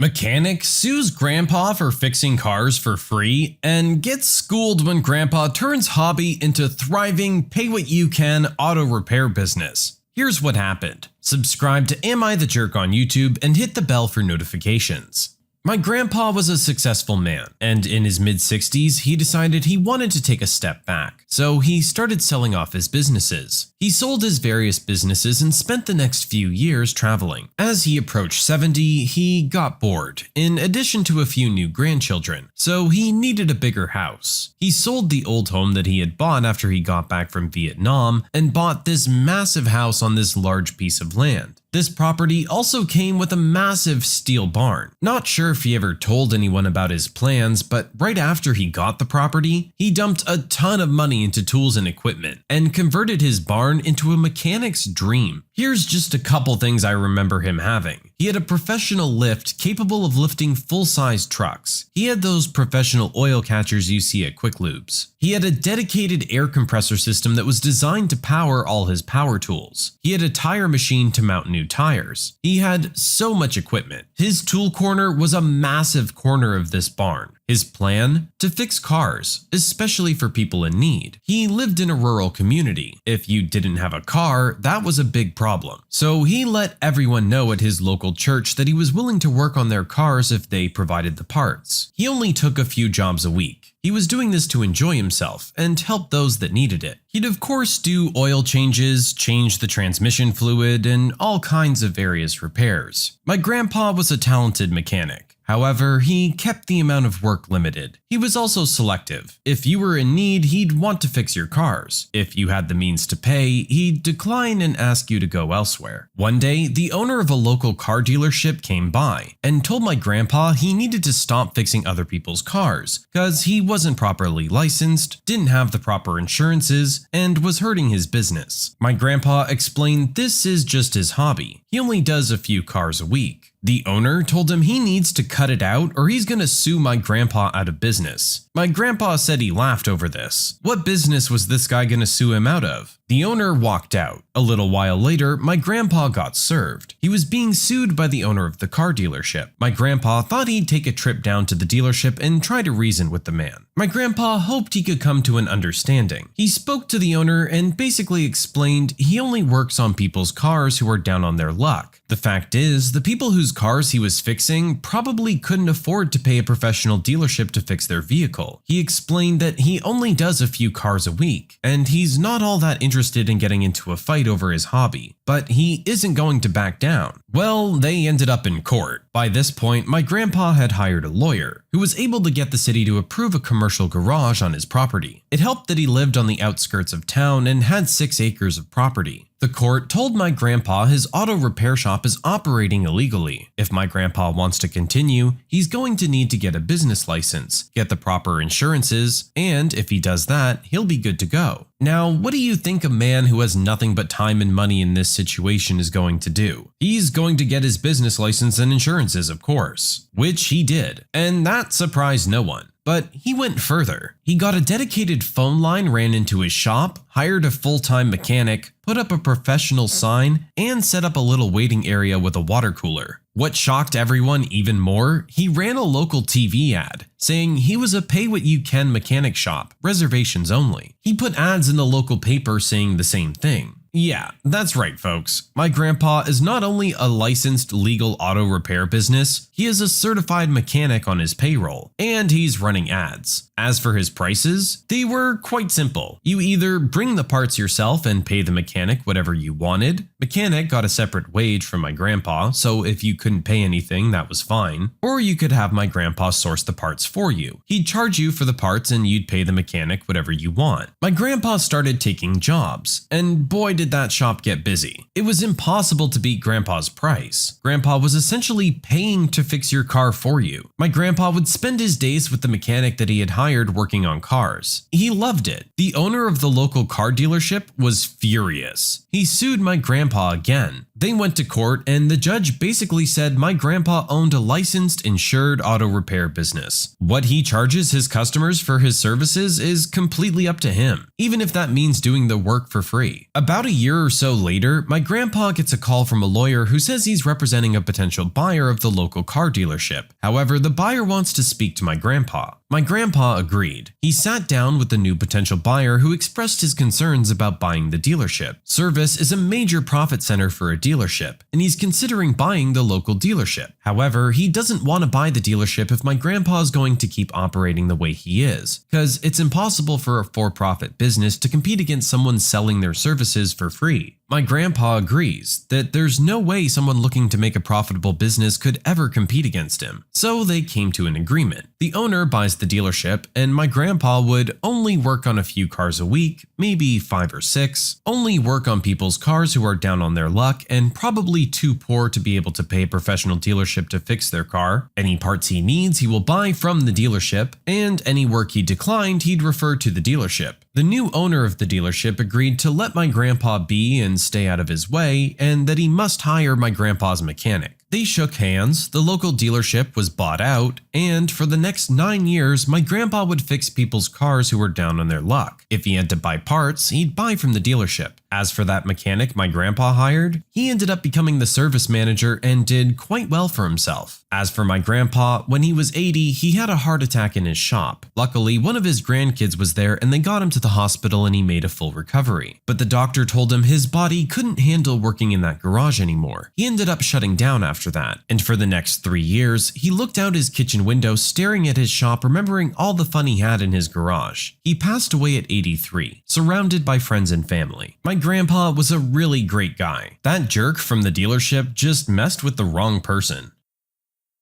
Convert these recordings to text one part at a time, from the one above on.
Mechanic sues grandpa for fixing cars for free and gets schooled when grandpa turns hobby into thriving pay-what-you-can auto repair business. Here's what happened. Subscribe to Am I the Jerk on YouTube and hit the bell for notifications. My grandpa was a successful man, and in his mid-60s, he decided he wanted to take a step back. So he started selling off his businesses. He sold his various businesses and spent the next few years traveling. As he approached 70, he got bored, in addition to a few new grandchildren, so he needed a bigger house. He sold the old home that he had bought after he got back from Vietnam and bought this massive house on this large piece of land. This property also came with a massive steel barn. Not sure if he ever told anyone about his plans, but right after he got the property, he dumped a ton of money into tools and equipment and converted his barn into a mechanic's dream. Here's just a couple things I remember him having. He had a professional lift capable of lifting full-size trucks. He had those professional oil catchers you see at Quick Lubes. He had a dedicated air compressor system that was designed to power all his power tools. He had a tire machine to mount new tires. He had so much equipment. His tool corner was a massive corner of this barn. His plan? To fix cars, especially for people in need. He lived in a rural community. If you didn't have a car, that was a big problem. So he let everyone know at his local church that he was willing to work on their cars if they provided the parts. He only took a few jobs a week. He was doing this to enjoy himself and help those that needed it. He'd of course do oil changes, change the transmission fluid, and all kinds of various repairs. My grandpa was a talented mechanic. However, he kept the amount of work limited. He was also selective. If you were in need, he'd want to fix your cars. If you had the means to pay, he'd decline and ask you to go elsewhere. One day, the owner of a local car dealership came by and told my grandpa he needed to stop fixing other people's cars because he wasn't properly licensed, didn't have the proper insurances, and was hurting his business. My grandpa explained this is just his hobby. He only does a few cars a week. The owner told him he needs to cut it out or he's gonna sue my grandpa out of business. My grandpa said he laughed over this. What business was this guy gonna sue him out of? The owner walked out. A little while later, my grandpa got served. He was being sued by the owner of the car dealership. My grandpa thought he'd take a trip down to the dealership and try to reason with the man. My grandpa hoped he could come to an understanding. He spoke to the owner and basically explained he only works on people's cars who are down on their luck. The fact is, the people whose cars he was fixing probably couldn't afford to pay a professional dealership to fix their vehicle. He explained that he only does a few cars a week, and he's not all that interested in getting into a fight over his hobby, but he isn't going to back down. Well, they ended up in court. By this point, my grandpa had hired a lawyer who was able to get the city to approve a commercial garage on his property. It helped that he lived on the outskirts of town and had 6 acres of property. The court told my grandpa his auto repair shop is operating illegally. If my grandpa wants to continue, he's going to need to get a business license, get the proper insurances, and if he does that, he'll be good to go. Now, what do you think a man who has nothing but time and money in this situation is going to do? He's going to get his business license and insurances, of course, which he did, and that surprised no one. But he went further. He got a dedicated phone line ran into his shop, hired a full-time mechanic, put up a professional sign, and set up a little waiting area with a water cooler. What shocked everyone even more, he ran a local TV ad saying he was a pay-what-you-can mechanic shop, reservations only. He put ads in the local paper saying the same thing. Yeah, that's right folks. My grandpa is not only a licensed legal auto repair business, he is a certified mechanic on his payroll, and he's running ads. As for his prices, they were quite simple. You either bring the parts yourself and pay the mechanic whatever you wanted. Mechanic got a separate wage from my grandpa, so if you couldn't pay anything, that was fine. Or you could have my grandpa source the parts for you. He'd charge you for the parts and you'd pay the mechanic whatever you want. My grandpa started taking jobs, and boy did that shop get busy. It was impossible to beat grandpa's price. Grandpa was essentially paying to fix your car for you. My grandpa would spend his days with the mechanic that he had hired working on cars. He loved it. The owner of the local car dealership was furious. He sued my grandpa again, They went to court and the judge basically said my grandpa owned a licensed insured auto repair business. What he charges his customers for his services is completely up to him, even if that means doing the work for free. About a year or so later, my grandpa gets a call from a lawyer who says he's representing a potential buyer of the local car dealership. However, the buyer wants to speak to my grandpa. My grandpa agreed. He sat down with the new potential buyer who expressed his concerns about buying the dealership. Service is a major profit center for a dealership, and he's considering buying the local dealership. However, he doesn't want to buy the dealership if my grandpa is going to keep operating the way he is, because it's impossible for a for-profit business to compete against someone selling their services for free. My grandpa agrees that there's no way someone looking to make a profitable business could ever compete against him, so they came to an agreement. The owner buys the dealership, and my grandpa would only work on a few cars a week, maybe 5 or 6, only work on people's cars who are down on their luck and probably too poor to be able to pay a professional dealership to fix their car. Any parts he needs he will buy from the dealership, and any work he declined he'd refer to the dealership. The new owner of the dealership agreed to let my grandpa be and stay out of his way, and that he must hire my grandpa's mechanic. They shook hands, the local dealership was bought out, and for the next 9 years, my grandpa would fix people's cars who were down on their luck. If he had to buy parts, he'd buy from the dealership. As for that mechanic my grandpa hired, he ended up becoming the service manager and did quite well for himself. As for my grandpa, when he was 80, he had a heart attack in his shop. Luckily, one of his grandkids was there and they got him to the hospital and he made a full recovery. But the doctor told him his body couldn't handle working in that garage anymore. He ended up shutting down after that, and for the next 3 years, he looked out his kitchen window staring at his shop, remembering all the fun he had in his garage. He passed away at 83, surrounded by friends and family. My grandpa was a really great guy. That jerk from the dealership just messed with the wrong person.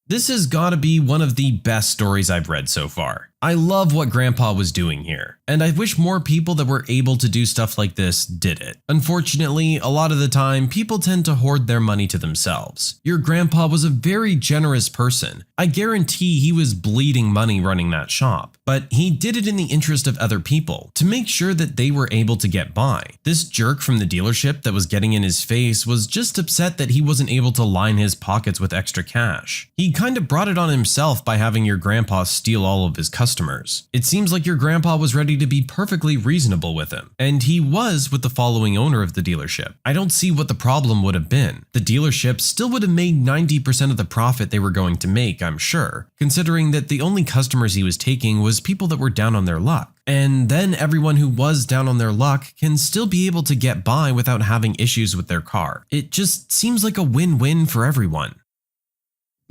This has got to be one of the best stories I've read so far. I love what Grandpa was doing here, and I wish more people that were able to do stuff like this did it. Unfortunately, a lot of the time, people tend to hoard their money to themselves. Your grandpa was a very generous person. I guarantee he was bleeding money running that shop, but he did it in the interest of other people, to make sure that they were able to get by. This jerk from the dealership that was getting in his face was just upset that he wasn't able to line his pockets with extra cash. He kind of brought it on himself by having your grandpa steal all of his customers. It seems like your grandpa was ready to be perfectly reasonable with him, and he was with the following owner of the dealership. I don't see what the problem would have been. The dealership still would have made 90% of the profit they were going to make, I'm sure, considering that the only customers he was taking was people that were down on their luck. And then everyone who was down on their luck can still be able to get by without having issues with their car. It just seems like a win-win for everyone.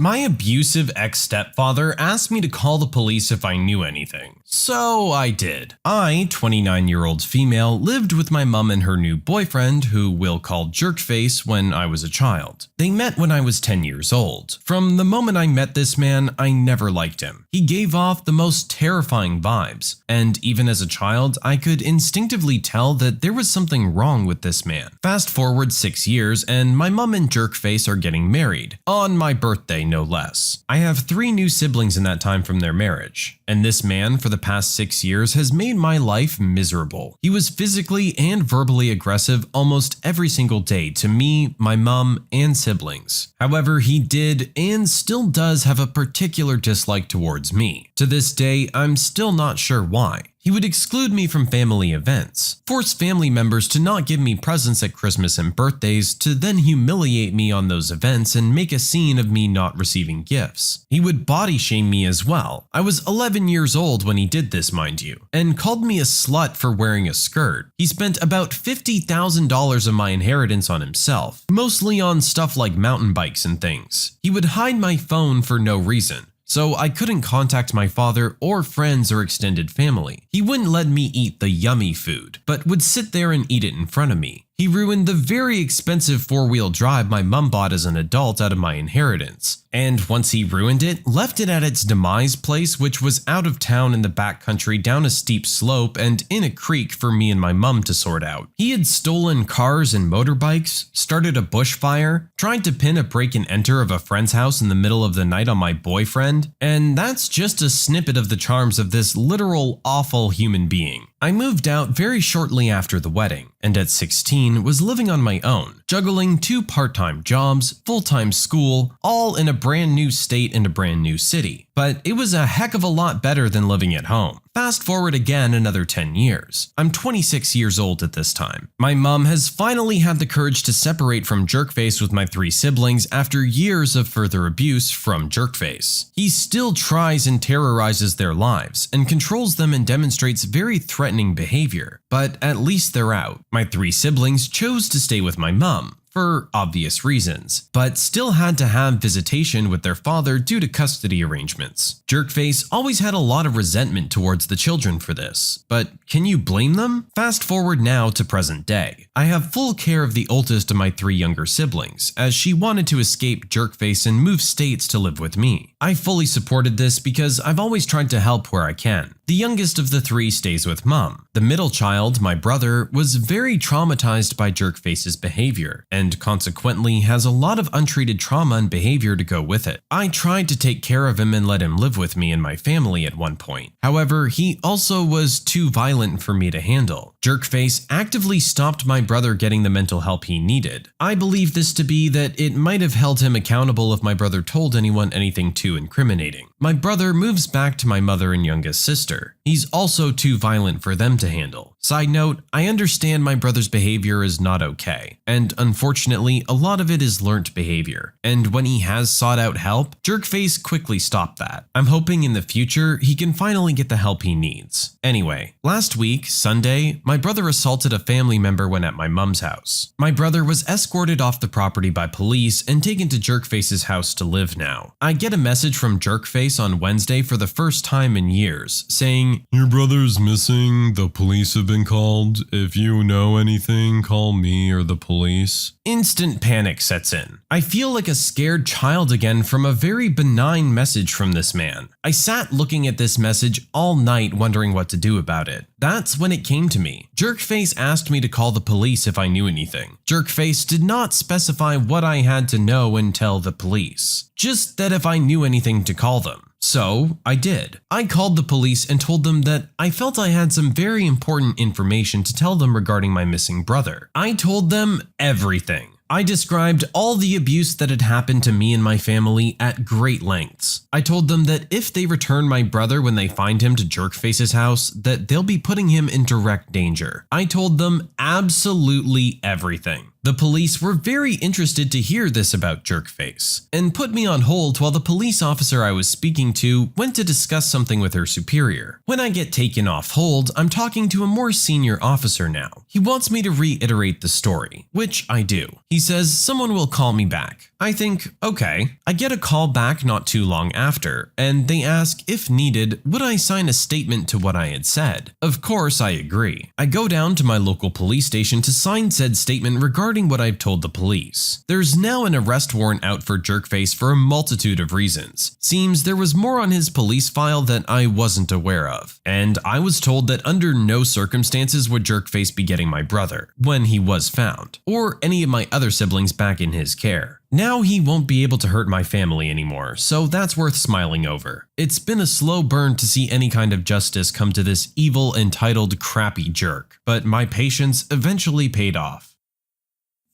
My abusive ex-stepfather asked me to call the police if I knew anything, so I did. I, 29-year-old female, lived with my mum and her new boyfriend, who we'll call Jerkface, when I was a child. They met when I was 10 years old. From the moment I met this man, I never liked him. He gave off the most terrifying vibes, and even as a child, I could instinctively tell that there was something wrong with this man. Fast forward 6 years, and my mum and Jerkface are getting married, on my birthday no less. I have 3 new siblings in that time from their marriage, and this man for the past 6 years has made my life miserable. He was physically and verbally aggressive almost every single day to me, my mum, and siblings. However, he did and still does have a particular dislike towards me. To this day, I'm still not sure why. He would exclude me from family events, force family members to not give me presents at Christmas and birthdays, to then humiliate me on those events and make a scene of me not receiving gifts. He would body shame me as well. I was 11 years old when he did this, mind you, and called me a slut for wearing a skirt. He spent about $50,000 of my inheritance on himself, mostly on stuff like mountain bikes and things. He would hide my phone for no reason, so I couldn't contact my father or friends or extended family. He wouldn't let me eat the yummy food, but would sit there and eat it in front of me. He ruined the very expensive 4-wheel drive my mum bought as an adult out of my inheritance. And once he ruined it, left it at its demise place, which was out of town in the backcountry down a steep slope and in a creek for me and my mum to sort out. He had stolen cars and motorbikes, started a bushfire, tried to pin a break and enter of a friend's house in the middle of the night on my boyfriend, and that's just a snippet of the charms of this literal awful human being. I moved out very shortly after the wedding, and at 16 was living on my own, juggling 2 part-time jobs, full-time school, all in a brand new state and a brand new city. But it was a heck of a lot better than living at home. Fast forward again another 10 years. I'm 26 years old at this time. My mom has finally had the courage to separate from Jerkface with my 3 siblings after years of further abuse from Jerkface. He still tries and terrorizes their lives and controls them and demonstrates very threatening behavior, but at least they're out. My 3 siblings chose to stay with my mom, for obvious reasons, but still had to have visitation with their father due to custody arrangements. Jerkface always had a lot of resentment towards the children for this, but can you blame them? Fast forward now to present day. I have full care of the oldest of my 3 younger siblings, as she wanted to escape Jerkface and move states to live with me. I fully supported this because I've always tried to help where I can. The youngest of the 3 stays with mom. The middle child, my brother, was very traumatized by Jerkface's behavior, and consequently has a lot of untreated trauma and behavior to go with it. I tried to take care of him and let him live with me and my family at one point. However, he also was too violent for me to handle. Jerkface actively stopped my brother getting the mental help he needed. I believe this to be that it might have held him accountable if my brother told anyone anything too incriminating. My brother moves back to my mother and youngest sister. He's also too violent for them to handle. Side note, I understand my brother's behavior is not okay, and unfortunately, a lot of it is learnt behavior, and when he has sought out help, Jerkface quickly stopped that. I'm hoping in the future he can finally get the help he needs. Anyway, last week, Sunday, my brother assaulted a family member when at my mom's house. My brother was escorted off the property by police and taken to Jerkface's house to live now. I get a message from Jerkface on Wednesday for the first time in years, saying, "Your brother's missing, the police have been called. If you know anything, call me or the police." Instant panic sets in. I feel like a scared child again from a very benign message from this man. I sat looking at this message all night wondering what to do about it. That's when it came to me. Jerkface asked me to call the police if I knew anything. Jerkface did not specify what I had to know and tell the police, just that if I knew anything to call them. So I did. I called the police and told them that I felt I had some very important information to tell them regarding my missing brother. I told them everything. I described all the abuse that had happened to me and my family at great lengths. I told them that if they return my brother when they find him to Jerkface's house, that they'll be putting him in direct danger. I told them absolutely everything. The police were very interested to hear this about Jerkface, and put me on hold while the police officer I was speaking to went to discuss something with her superior. When I get taken off hold, I'm talking to a more senior officer now. He wants me to reiterate the story, which I do. He says someone will call me back. I think, okay. I get a call back not too long after, and they ask if needed, would I sign a statement to what I had said? Of course I agree. I go down to my local police station to sign said statement regarding what I've told the police. There's now an arrest warrant out for Jerkface for a multitude of reasons. Seems there was more on his police file that I wasn't aware of, and I was told that under no circumstances would Jerkface be getting my brother, when he was found, or any of my other siblings back in his care. Now he won't be able to hurt my family anymore, so that's worth smiling over. It's been a slow burn to see any kind of justice come to this evil, entitled, crappy jerk, but my patience eventually paid off.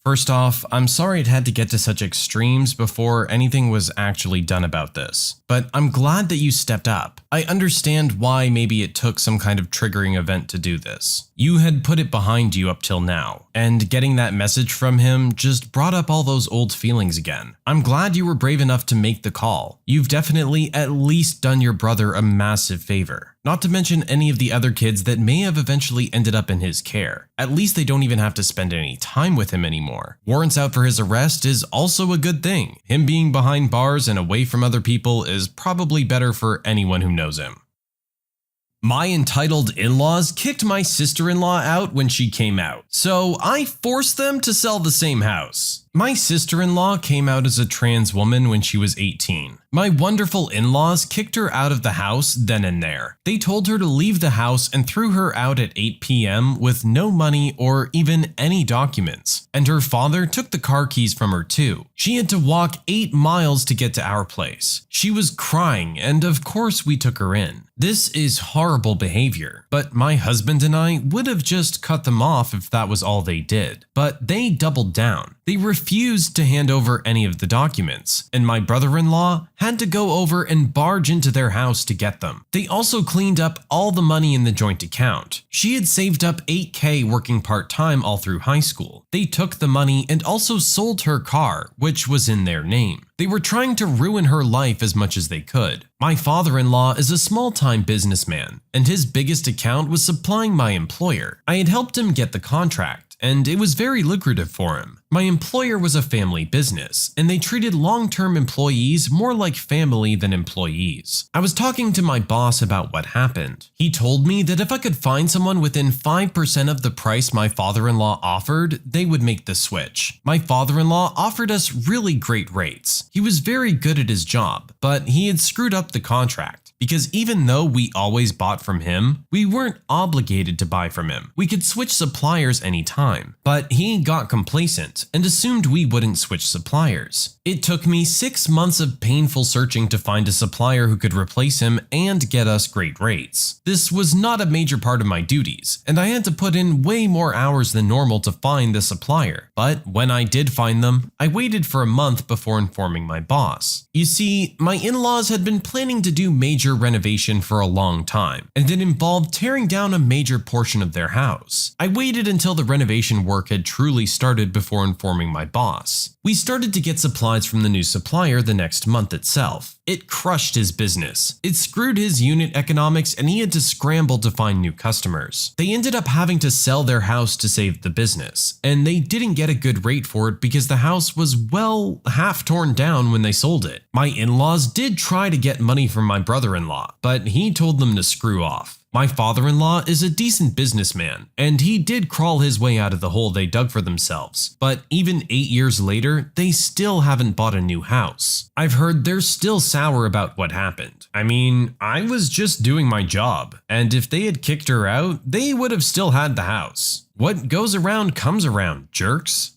First off, I'm sorry it had to get to such extremes before anything was actually done about this, but I'm glad that you stepped up. I understand why maybe it took some kind of triggering event to do this. You had put it behind you up till now, and getting that message from him just brought up all those old feelings again. I'm glad you were brave enough to make the call. You've definitely at least done your brother a massive favor. Not to mention any of the other kids that may have eventually ended up in his care. At least they don't even have to spend any time with him anymore. Warrants out for his arrest is also a good thing. Him being behind bars and away from other people is probably better for anyone who knows him. My entitled in-laws kicked my sister-in-law out when she came out, so I forced them to sell the same house. My sister-in-law came out as a trans woman when she was 18. My wonderful in-laws kicked her out of the house then and there. They told her to leave the house and threw her out at 8 p.m. with no money or even any documents. And her father took the car keys from her too. She had to walk 8 miles to get to our place. She was crying, and of course we took her in. This is horrible behavior, but my husband and I would have just cut them off if that was all they did. But they doubled down. They refused to hand over any of the documents, and my brother-in-law had to go over and barge into their house to get them. They also cleaned up all the money in the joint account. She had saved up $8K working part-time all through high school. They took the money and also sold her car, which was in their name. They were trying to ruin her life as much as they could. My father-in-law is a small-time businessman, and his biggest account was supplying my employer. I had helped him get the contract, and it was very lucrative for him. My employer was a family business, and they treated long-term employees more like family than employees. I was talking to my boss about what happened. He told me that if I could find someone within 5% of the price my father-in-law offered, they would make the switch. My father-in-law offered us really great rates. He was very good at his job, but he had screwed up the contract. Because even though we always bought from him, we weren't obligated to buy from him. We could switch suppliers anytime, but he got complacent and assumed we wouldn't switch suppliers. It took me 6 months of painful searching to find a supplier who could replace him and get us great rates. This was not a major part of my duties, and I had to put in way more hours than normal to find the supplier. But when I did find them, I waited for a month before informing my boss. You see, my in-laws had been planning to do major renovation for a long time, and it involved tearing down a major portion of their house. I waited until the renovation work had truly started before informing my boss. We started to get supplies from the new supplier the next month itself. It crushed his business. It screwed his unit economics, and he had to scramble to find new customers. They ended up having to sell their house to save the business, and they didn't get a good rate for it because the house was, well, half torn down when they sold it. My in-laws did try to get money from my brother-in-law, but he told them to screw off. My father-in-law is a decent businessman, and he did crawl his way out of the hole they dug for themselves. But even 8 years later, they still haven't bought a new house. I've heard they're still sour about what happened. I mean, I was just doing my job, and if they had kicked her out, they would have still had the house. What goes around comes around, jerks.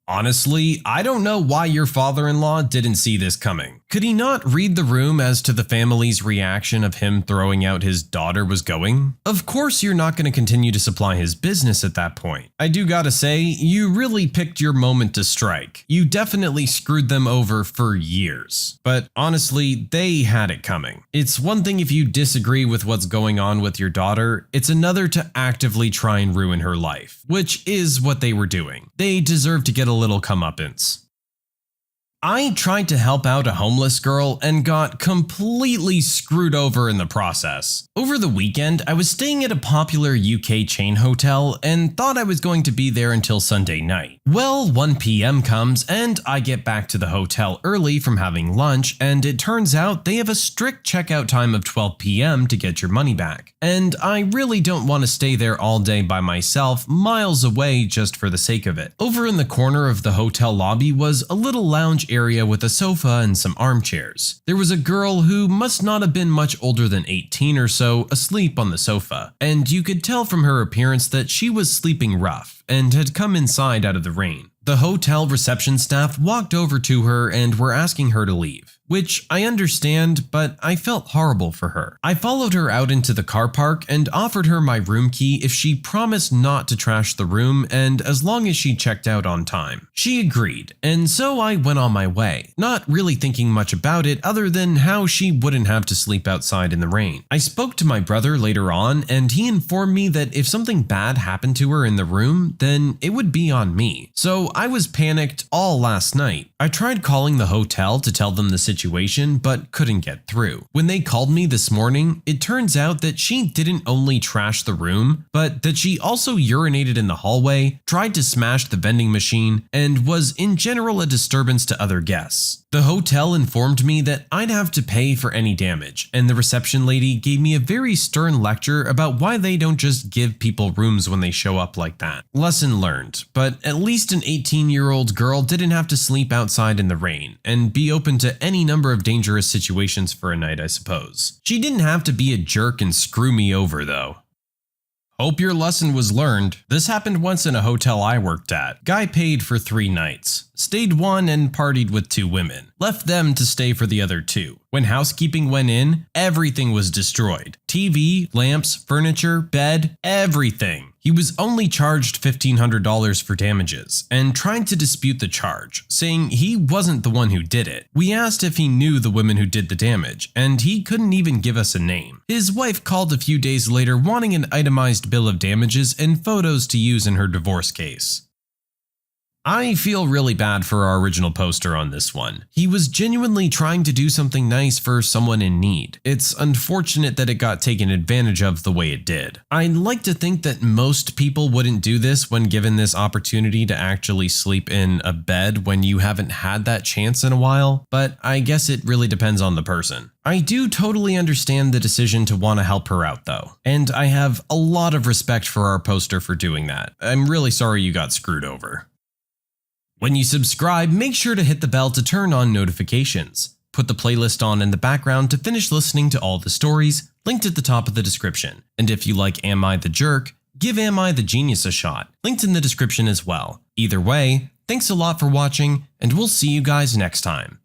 Honestly, I don't know why your father-in-law didn't see this coming. Could he not read the room as to the family's reaction of him throwing out his daughter was going? Of course you're not going to continue to supply his business at that point. I do gotta say, you really picked your moment to strike. You definitely screwed them over for years. But honestly, they had it coming. It's one thing if you disagree with what's going on with your daughter, it's another to actively try and ruin her life, which is what they were doing. They deserve to get a little comeuppance. I tried to help out a homeless girl and got completely screwed over in the process. Over the weekend, I was staying at a popular UK chain hotel and thought I was going to be there until Sunday night. Well, 1 p.m. comes and I get back to the hotel early from having lunch, and it turns out they have a strict checkout time of 12 p.m. to get your money back. And I really don't want to stay there all day by myself, miles away just for the sake of it. Over in the corner of the hotel lobby was a little lounge area with a sofa and some armchairs. There was a girl who must not have been much older than 18 or so asleep on the sofa, and you could tell from her appearance that she was sleeping rough and had come inside out of the rain. The hotel reception staff walked over to her and were asking her to leave, which I understand, but I felt horrible for her. I followed her out into the car park and offered her my room key if she promised not to trash the room and as long as she checked out on time. She agreed, and so I went on my way, not really thinking much about it other than how she wouldn't have to sleep outside in the rain. I spoke to my brother later on, and he informed me that if something bad happened to her in the room, then it would be on me. So I was panicked all last night. I tried calling the hotel to tell them the situation, but couldn't get through. When they called me this morning, it turns out that she didn't only trash the room, but that she also urinated in the hallway, tried to smash the vending machine, and was in general a disturbance to other guests. The hotel informed me that I'd have to pay for any damage, and the reception lady gave me a very stern lecture about why they don't just give people rooms when they show up like that. Lesson learned, but at least an 18-year-old girl didn't have to sleep outside in the rain and be open to any number of dangerous situations for a night, I suppose. She didn't have to be a jerk and screw me over though. Hope your lesson was learned. This happened once in a hotel I worked at. Guy paid for 3 nights, stayed 1 and partied with 2 women, left them to stay for the other 2. When housekeeping went in, everything was destroyed. TV, lamps, furniture, bed, everything. He was only charged $1,500 for damages and tried to dispute the charge, saying he wasn't the one who did it. We asked if he knew the women who did the damage, and he couldn't even give us a name. His wife called a few days later wanting an itemized bill of damages and photos to use in her divorce case. I feel really bad for our original poster on this one. He was genuinely trying to do something nice for someone in need. It's unfortunate that it got taken advantage of the way it did. I'd like to think that most people wouldn't do this when given this opportunity to actually sleep in a bed when you haven't had that chance in a while, but I guess it really depends on the person. I do totally understand the decision to want to help her out though, and I have a lot of respect for our poster for doing that. I'm really sorry you got screwed over. When you subscribe, make sure to hit the bell to turn on notifications. Put the playlist on in the background to finish listening to all the stories, linked at the top of the description. And if you like Am I the Jerk, give Am I the Genius a shot, linked in the description as well. Either way, thanks a lot for watching, and we'll see you guys next time.